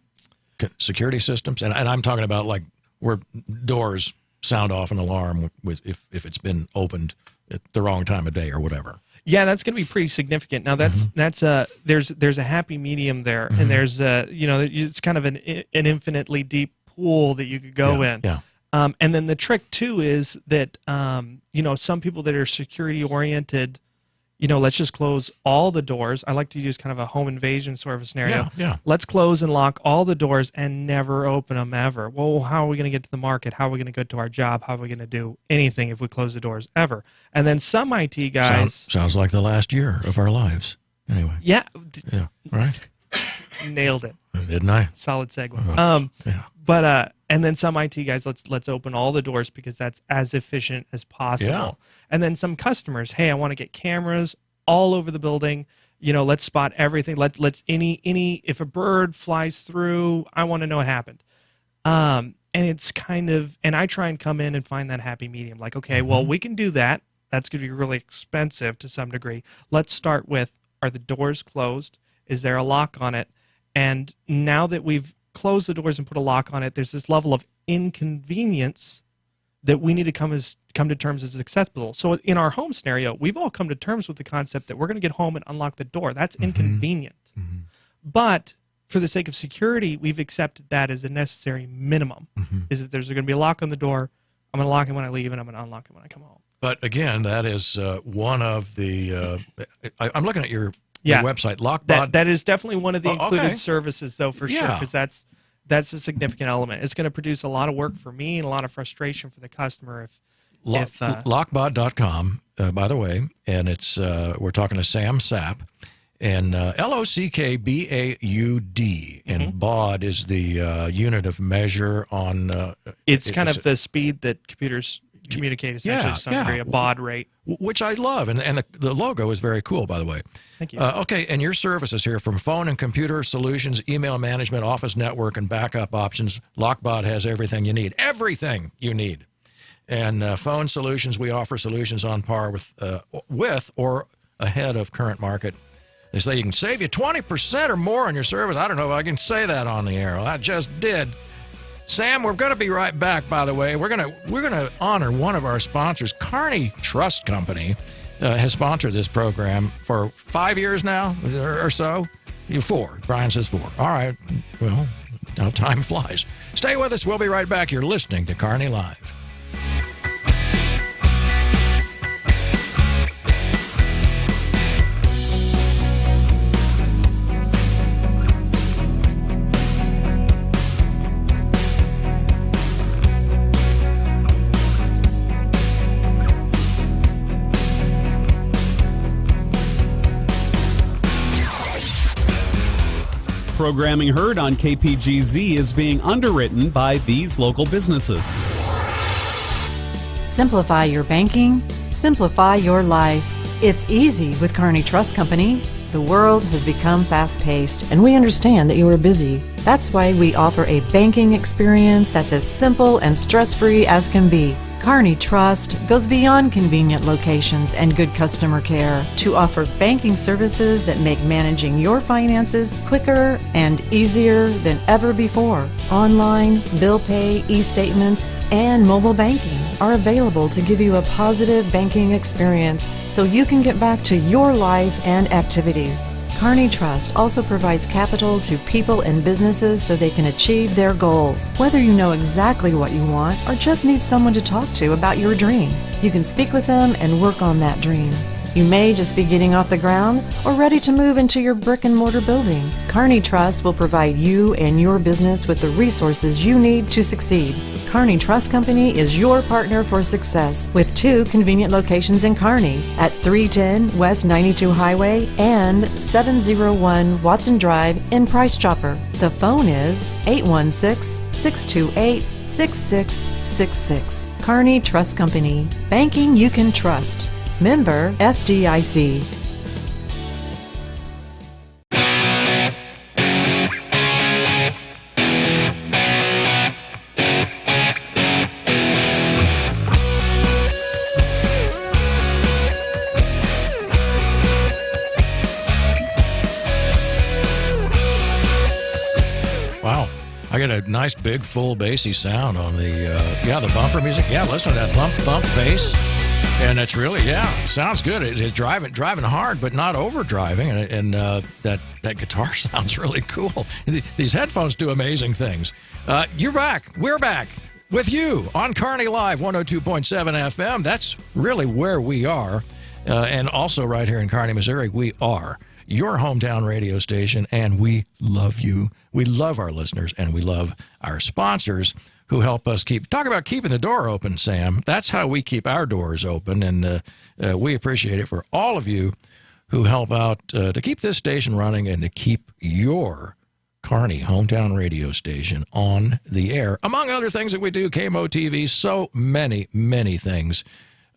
security systems? And I'm talking about like where doors sound off an alarm if it's been opened at the wrong time of day or whatever. Yeah, that's going to be pretty significant. Now, there's a happy medium there, and there's it's kind of an infinitely deep pool that you could go in. Yeah. And then the trick too is that some people that are security oriented, let's just close all the doors. I like to use kind of a home invasion sort of a scenario. Yeah. Let's close and lock all the doors and never open them ever. Well, how are we going to get to the market? How are we going to go to our job? How are we going to do anything if we close the doors ever? And then some IT guys... Sounds like the last year of our lives. Anyway. Yeah. Yeah, right? Nailed it. Didn't I? Solid segue. Yeah. But and then some IT guys, let's open all the doors because that's as efficient as possible. Yeah. And then some customers, hey, I want to get cameras all over the building. Let's spot everything. Let's any if a bird flies through, I want to know what happened. And it's and I try and come in and find that happy medium. Like, okay, well, we can do that. That's going to be really expensive to some degree. Let's start with, are the doors closed? Is there a lock on it? And now that we've closed the doors and put a lock on it, there's this level of inconvenience that we need to come to terms as acceptable. So in our home scenario, we've all come to terms with the concept that we're going to get home and unlock the door. That's inconvenient. Mm-hmm. But for the sake of security, we've accepted that as a necessary minimum, is that there's going to be a lock on the door. I'm going to lock it when I leave, and I'm going to unlock it when I come home. But again, that is one of the I'm looking at your website, Lockbot. That is definitely one of the included services, though, for sure, because that's a significant element. It's going to produce a lot of work for me and a lot of frustration for the customer if Lockbot.com, by the way, and it's we're talking to Sam Sapp, and LOCKBAUD, and baud is the unit of measure on. It's kind of the speed that computers communicate, essentially, to some degree, a baud rate. Which I love, and the logo is very cool, by the way. Thank you. Okay, and your services here, from phone and computer solutions, email management, office network, and backup options, Lockbot has everything you need. Everything you need. And phone solutions, we offer solutions on par with or ahead of current market. They say you can save you 20% or more on your service. I don't know if I can say that on the air. Well, I just did. Sam, we're going to be right back, by the way. We're going to honor one of our sponsors. Kearney Trust Company has sponsored this program for 5 years now or so. 4. Brian says 4. All right. Well, now time flies. Stay with us. We'll be right back. You're listening to Kearney Live. Programming heard on KPGZ is being underwritten by these local businesses. Simplify your banking, simplify your life. It's easy with Kearney Trust Company. The world has become fast-paced, and we understand that you are busy. That's why we offer a banking experience that's as simple and stress-free as can be. Kearney Trust goes beyond convenient locations and good customer care to offer banking services that make managing your finances quicker and easier than ever before. Online, bill pay, e-statements, and mobile banking are available to give you a positive banking experience so you can get back to your life and activities. Kearney Trust also provides capital to people and businesses so they can achieve their goals. Whether you know exactly what you want or just need someone to talk to about your dream, you can speak with them and work on that dream. You may just be getting off the ground or ready to move into your brick and mortar building. Kearney Trust will provide you and your business with the resources you need to succeed. Kearney Trust Company is your partner for success with 2 convenient locations in Kearney at 310 West 92 Highway and 701 Watson Drive in Price Chopper. The phone is 816-628-6666. Kearney Trust Company. Banking you can trust. Member FDIC. Wow. I got a nice, big, full, bassy sound on the bumper music. Yeah, listen to that thump, thump bass. And it's really, sounds good. It's driving hard, but not overdriving. And that guitar sounds really cool. These headphones do amazing things. You're back. We're back with you on Kearney Live, 102.7 FM. That's really where we are. And also right here in Kearney, Missouri, we are your hometown radio station, and we love you. We love our listeners, and we love our sponsors who help us talk about keeping the door open, Sam. That's how we keep our doors open, and we appreciate it for all of you who help out to keep this station running and to keep your Kearney hometown radio station on the air. Among other things that we do, KMO-TV, so many, many things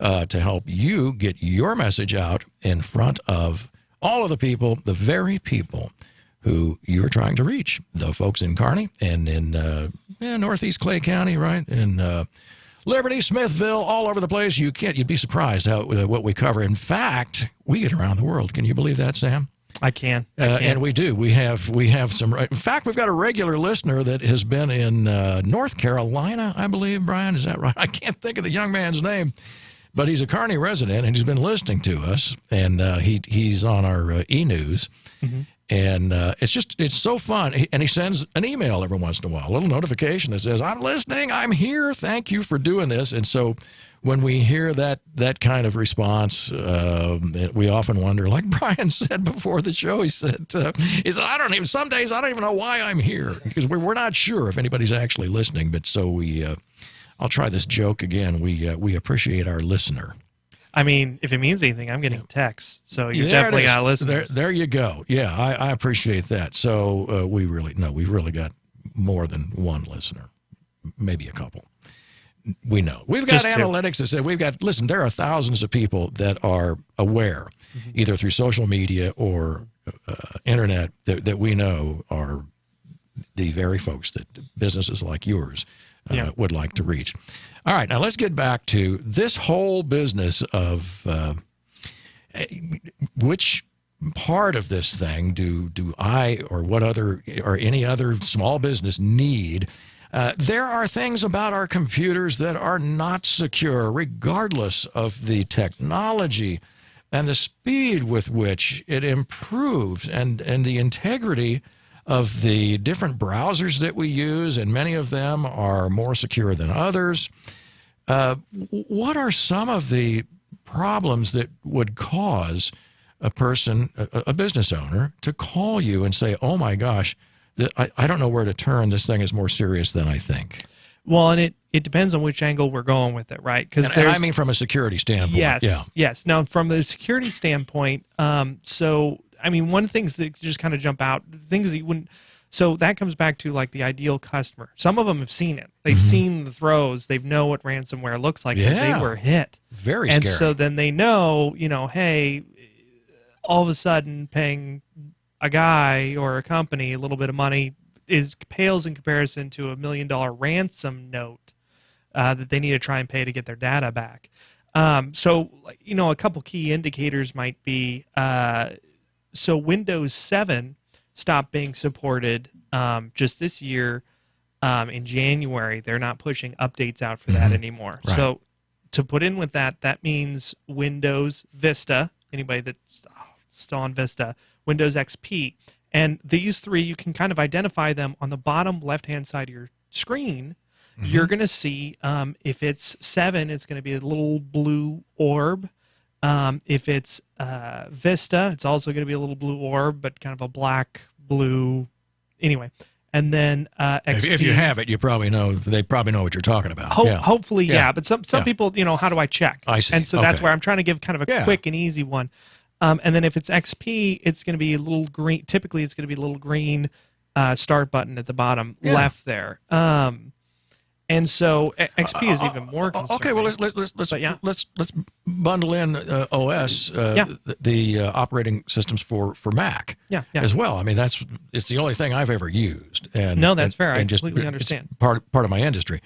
to help you get your message out in front of all of the people, the very people who you're trying to reach, the folks in Kearney and in Northeast Clay County, right? In Liberty, Smithville, all over the place. You'd be surprised what we cover. In fact, we get around the world. Can you believe that, Sam? I can. And we do. We have some. In fact, we've got a regular listener that has been in North Carolina, I believe. Brian, is that right? I can't think of the young man's name. But he's a Kearney resident, and he's been listening to us, and he's on our e-news. Mm-hmm. And it's so fun. And he sends an email every once in a while, a little notification that says, I'm listening, I'm here, thank you for doing this. And so when we hear that kind of response, we often wonder, like Brian said before the show, he said, some days I don't even know why I'm here, because we're not sure if anybody's actually listening. But so I'll try this joke again. We appreciate our listener. I mean, if it means anything, I'm getting texts, so you definitely got listeners. There you go. Yeah, I appreciate that. So we've really got more than one listener, maybe a couple. We know. We've got analytics that say there are thousands of people that are aware, mm-hmm. either through social media or internet, that we know are the very folks that businesses like yours would like to reach. All right, now let's get back to this whole business of which part of this thing do I or any other small business need. There are things about our computers that are not secure, regardless of the technology and the speed with which it improves and the integrity of the different browsers that we use, and many of them are more secure than others. What are some of the problems that would cause a person, a business owner, to call you and say, oh my gosh, I don't know where to turn, this thing is more serious than I think? Well, and it depends on which angle we're going with it, right? And I mean from a security standpoint. Yes. Now, from the security standpoint, one of the things that just kind of jump out, things that you wouldn't. So that comes back to like the ideal customer. Some of them have seen it. They've mm-hmm. seen the throws. They know what ransomware looks like because they were hit. Very scary. And so then they know, hey, all of a sudden paying a guy or a company a little bit of money pales in comparison to $1 million ransom note that they need to try and pay to get their data back. A couple key indicators might be so Windows 7 stopped being supported just this year in January. They're not pushing updates out for that anymore. Right. So to put in with that means Windows Vista, anybody that's still on Vista, Windows XP. And these three, you can kind of identify them on the bottom left-hand side of your screen. You're going to see if it's 7, it's going to be a little blue orb. If it's Vista, it's also going to be a little blue orb, but kind of a black, blue. Anyway, and then XP. If you have it, you probably know. They probably know what you're talking about. Hopefully, yeah. But some people, how do I check? I see. And so that's where I'm trying to give kind of a quick and easy one. And then if it's XP, it's going to be a little green. Typically, it's going to be a little green start button at the bottom left there. And so XP is even more concerning. Okay, well let's bundle in OS, the operating systems for Mac, as well. I mean it's the only thing I've ever used. And no, that's fair. I just completely understand. It's part of my industry.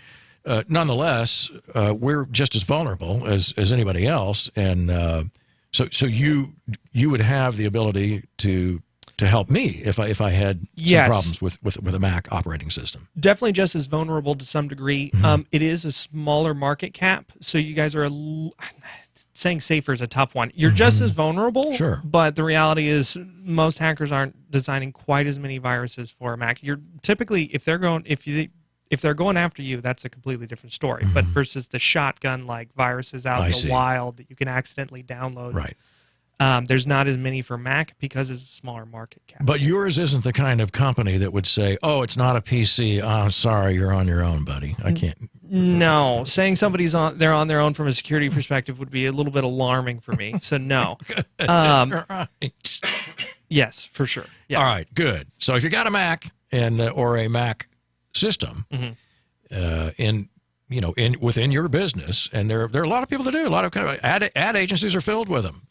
Nonetheless, we're just as vulnerable as anybody else, and so you would have the ability to help me if I had some problems with a Mac operating system. Definitely just as vulnerable to some degree. It is a smaller market cap, so you guys are saying safer is a tough one. You're just as vulnerable, sure. But the reality is most hackers aren't designing quite as many viruses for a Mac. You're typically if they're going after you, that's a completely different story. But versus the shotgun like viruses out in the wild that you can accidentally download, right? There's not as many for Mac because it's a smaller market cap. But yours isn't the kind of company that would say, "Oh, it's not a PC. Oh, sorry, you're on your own, buddy. I can't." No, saying they're on their own from a security perspective would be a little bit alarming for me. So no. Right. Yes, for sure. Yeah. All right, good. So if you got a Mac or a Mac system, within your business, and there are a lot of people that do. A lot of ad agencies are filled with them.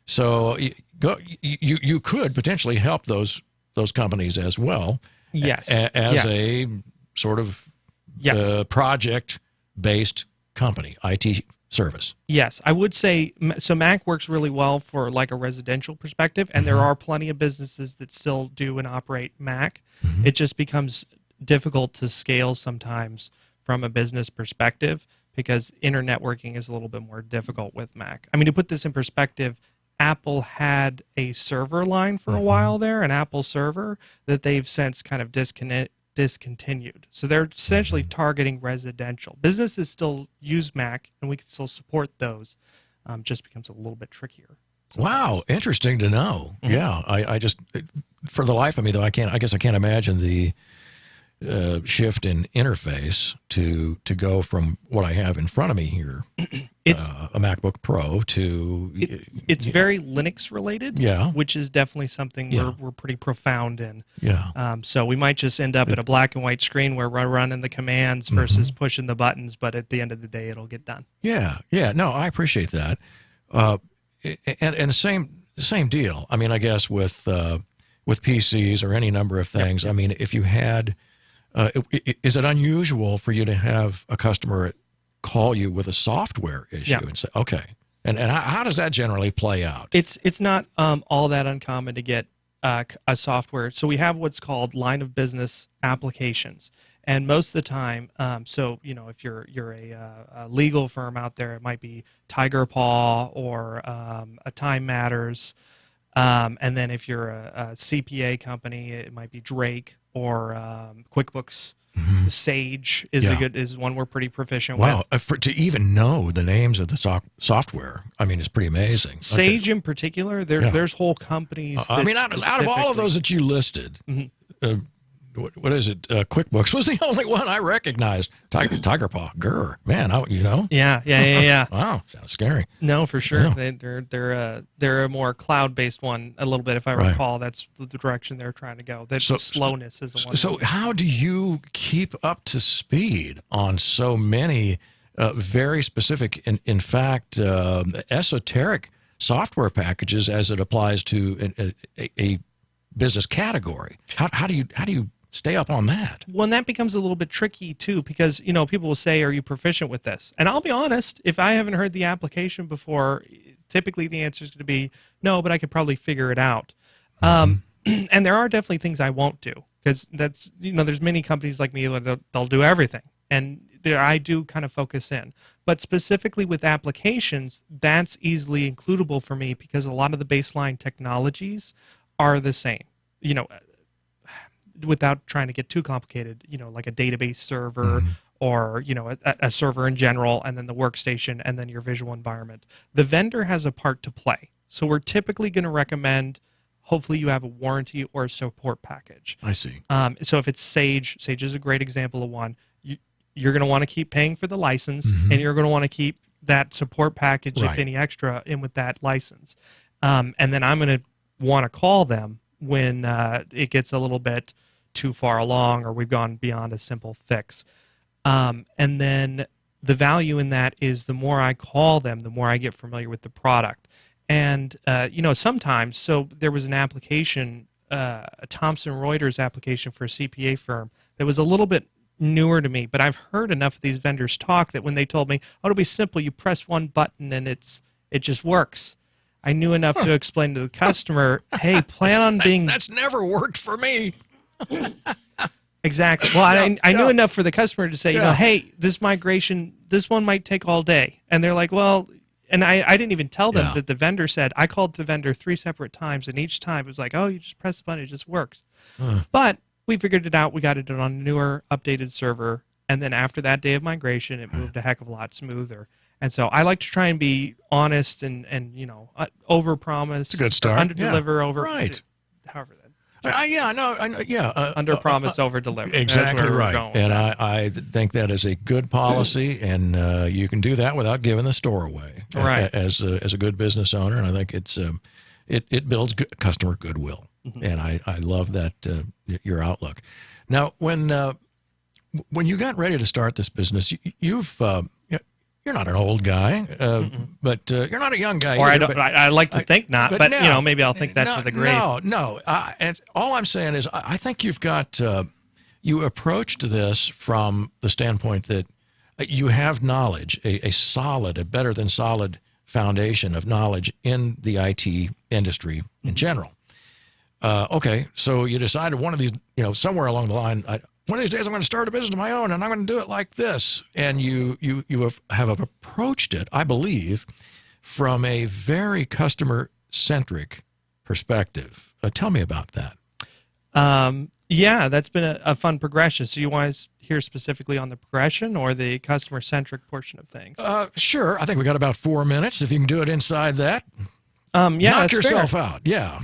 So you could potentially help those companies as well. Yes, as a sort of project-based company, IT service. Yes, I would say so. Mac works really well for like a residential perspective, and there are plenty of businesses that still do and operate Mac. It just becomes difficult to scale sometimes from a business perspective because internetworking is a little bit more difficult with Mac. I mean, to put this in perspective, Apple had a server line for a while there, an Apple server that they've since kind of discontinued. So they're essentially targeting residential. Businesses still use Mac, and we can still support those. Just becomes a little bit trickier. Wow, interesting to know. Yeah, I just, for the life of me though, I guess I can't imagine the shift in interface to go from what I have in front of me here, a MacBook Pro, to it's very Linux related, which is definitely something we're pretty profound in. So we might just end up at a black and white screen where we're running the commands versus pushing the buttons, but at the end of the day, it'll get done. No, I appreciate that, and same deal. I mean, I guess with PCs or any number of things. I mean, if you had is it unusual for you to have a customer call you with a software issue and say, okay, and how does that generally play out? It's not all that uncommon to get a software. So we have what's called line of business applications, and most of the time, if you're a legal firm out there, it might be Tiger Paw or a Time Matters, and then if you're a CPA company, it might be Drake. Or QuickBooks, Sage is one we're pretty proficient with. Wow, to even know the names of the software, I mean, it's pretty amazing. Sage in particular, there's whole companies. I mean, out of all of those that you listed, what is it? QuickBooks was the only one I recognized. Tiger Paw, grr, man, Yeah. Wow, sounds scary. No, for sure. Yeah. They're a more cloud-based one a little bit, if I recall. That's the direction they're trying to go. Slowness is the one. So how do you keep up to speed on so many very specific, in fact, esoteric software packages as it applies to a business category? How do you stay up on that? Well, and that becomes a little bit tricky too, because people will say, "Are you proficient with this?" And I'll be honest, if I haven't heard the application before, typically the answer is going to be no, but I could probably figure it out. And there are definitely things I won't do because that's there's many companies like me that they'll do everything, and there I do kind of focus in. But specifically with applications, that's easily includable for me because a lot of the baseline technologies are the same. Without trying to get too complicated, like a database server or, a server in general, and then the workstation, and then your visual environment. The vendor has a part to play. So we're typically going to recommend, hopefully you have a warranty or a support package. I see. So if it's Sage is a great example of one. You're going to want to keep paying for the license, and you're going to want to keep that support package, if any extra, in with that license. And then I'm going to want to call them when it gets a little bit too far along or we've gone beyond a simple fix. And then the value in that is the more I call them, the more I get familiar with the product. And, sometimes, so there was an application, a Thomson Reuters application for a CPA firm that was a little bit newer to me, but I've heard enough of these vendors talk that when they told me, oh, it'll be simple, you press one button and it just works. I knew enough to explain to the customer, hey, plan on being... That's never worked for me. Exactly. Well, I knew enough for the customer to say, hey, this migration, this one might take all day. And they're like, well, and I didn't even tell them that the vendor said, I called the vendor 3 separate times, and each time it was like, oh, you just press the button, it just works. But we figured it out. We got it on a newer, updated server. And then after that day of migration, it moved a heck of a lot smoother. And so I like to try and be honest and over-promise. It's a good start. Under-deliver, over... Right. However that... Under promise, over deliver. Exactly right. And I think that is a good policy, and you can do that without giving the store away. Right. As a good business owner, and I think it builds customer goodwill, and I love that your outlook. Now, when you got ready to start this business, you're not an old guy, but you're not a young guy. Or either, I like to think not, but maybe I'll think that for the grave. No. And all I'm saying is I think you've got, you approached this from the standpoint that you have knowledge, a solid, a better than solid foundation of knowledge in the IT industry in general. Okay, so you decided one of these, somewhere along the line, one of these days I'm going to start a business of my own, and I'm going to do it like this. And you have approached it, I believe, from a very customer-centric perspective. Tell me about that. That's been a fun progression. So you want to hear specifically on the progression or the customer-centric portion of things? Sure. I think we got about 4 minutes. If you can do it inside that, knock yourself out. Yeah.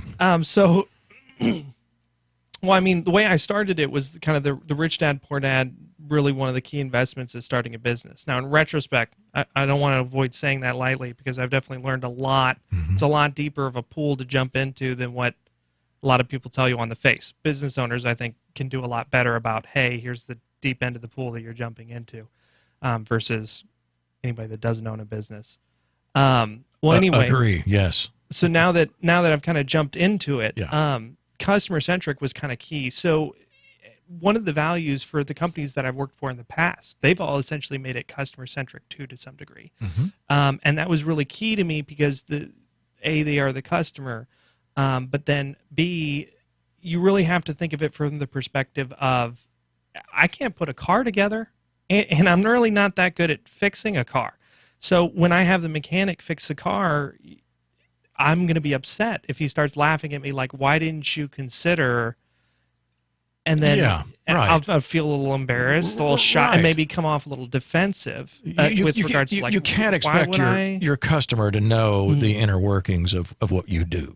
Well, I mean, the way I started it was kind of the Rich Dad, Poor Dad, really one of the key investments is starting a business. Now, in retrospect, I don't want to avoid saying that lightly because I've definitely learned a lot. It's a lot deeper of a pool to jump into than what a lot of people tell you on the face. Business owners, I think, can do a lot better about, hey, here's the deep end of the pool that you're jumping into versus anybody that doesn't own a business. Anyway. Agree, yes. So now that I've kind of jumped into it, customer-centric was kind of key. So one of the values for the companies that I've worked for in the past, they've all essentially made it customer-centric too, to some degree. And that was really key to me because they are the customer, but then B, you really have to think of it from the perspective of, I can't put a car together, and I'm really not that good at fixing a car. So when I have the mechanic fix a car, I'm going to be upset if he starts laughing at me like, why didn't you consider? And then I'll feel a little embarrassed, a little shy, and maybe come off a little defensive with regards to like, you can't expect your customer to know the inner workings of what you do.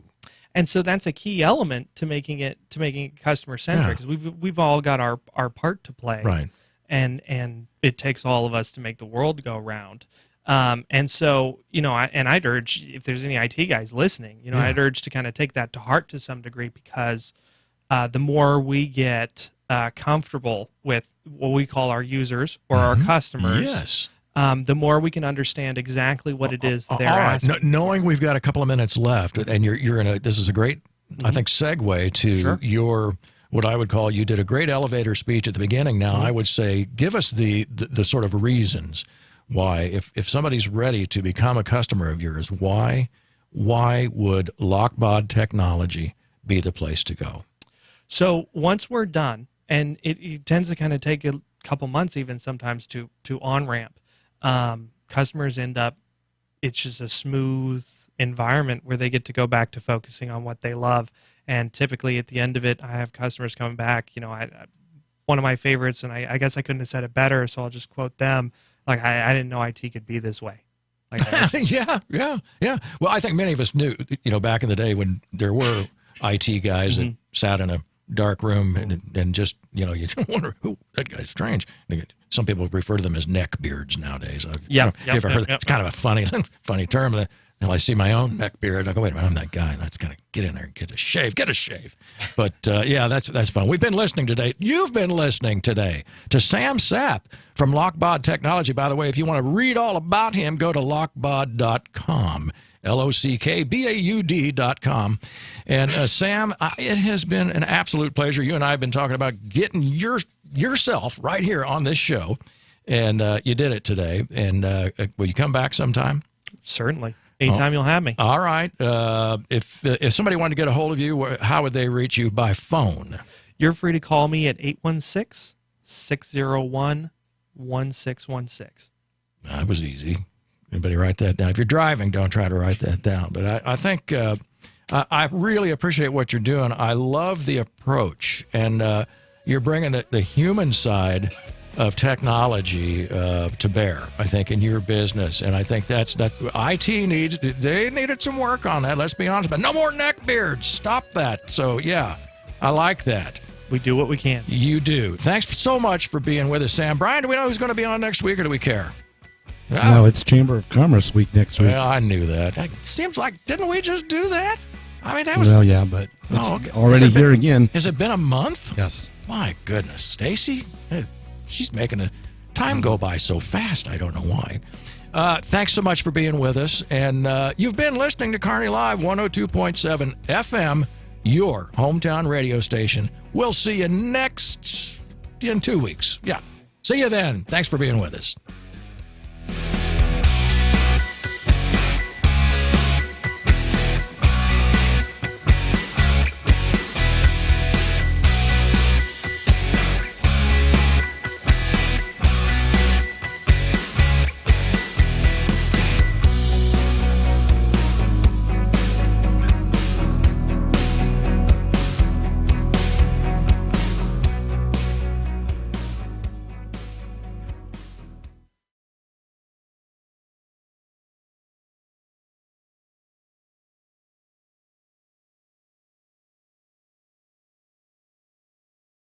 And so that's a key element to making it customer centric, because we've all got our part to play, right? And it takes all of us to make the world go round. And so, I'd urge, if there's any IT guys listening, I'd urge to kind of take that to heart to some degree, because the more we get comfortable with what we call our users or our customers, the more we can understand exactly what it is they're asking. Knowing we've got a couple of minutes left, and you're in this is a great, I think, segue to your, what I would call, you did a great elevator speech at the beginning. Now, I would say, give us the sort of reasons why, if somebody's ready to become a customer of yours, why would Lockbod Technology be the place to go? So once we're done, and it tends to kind of take couple months even sometimes to on-ramp. Customers end up, it's just a smooth environment where they get to go back to focusing on what they love. And typically at the end of it, I have customers coming back. One of my favorites, and I guess I couldn't have said it better, so I'll just quote them. Like, I didn't know IT could be this way. Like, yeah. Well, I think many of us knew, back in the day when there were IT guys that sat in a dark room and just, you wonder, that guy's strange. Some people refer to them as neck beards nowadays. You ever heard? It's kind of a funny term. Now I see my own neck beard. I go, wait a minute, I'm that guy. Let's kind of get in there and get a shave. But that's fun. We've been listening today. You've been listening today to Sam Sapp from Lockbod Technology. By the way, if you want to read all about him, go to lockbod.com. LOCKBAUD.com. And Sam, it has been an absolute pleasure. You and I have been talking about getting yourself right here on this show, and you did it today. And will you come back sometime? Certainly. Anytime you'll have me. All right. If somebody wanted to get a hold of you, how would they reach you by phone? You're free to call me at 816-601-1616. That was easy. Anybody write that down? If you're driving, don't try to write that down. But I think I really appreciate what you're doing. I love the approach, and you're bringing the human side of technology to bear, I think, in your business. And I think that's IT needed some work on that. Let's be honest. But no more neck beards. Stop that. So, yeah, I like that. We do what we can. You do. Thanks so much for being with us, Sam. Brian, do we know who's going to be on next week, or do we care? No, it's Chamber of Commerce week next week. Well, I knew that. It seems like, didn't we just do that? I mean, that was... Well, yeah, but it's already here again. Has it been a month? Yes. My goodness. Stacy, she's making the time go by so fast. I don't know why. Thanks so much for being with us. And you've been listening to Kearney Live 102.7 FM, your hometown radio station. We'll see you in 2 weeks. Yeah. See you then. Thanks for being with us.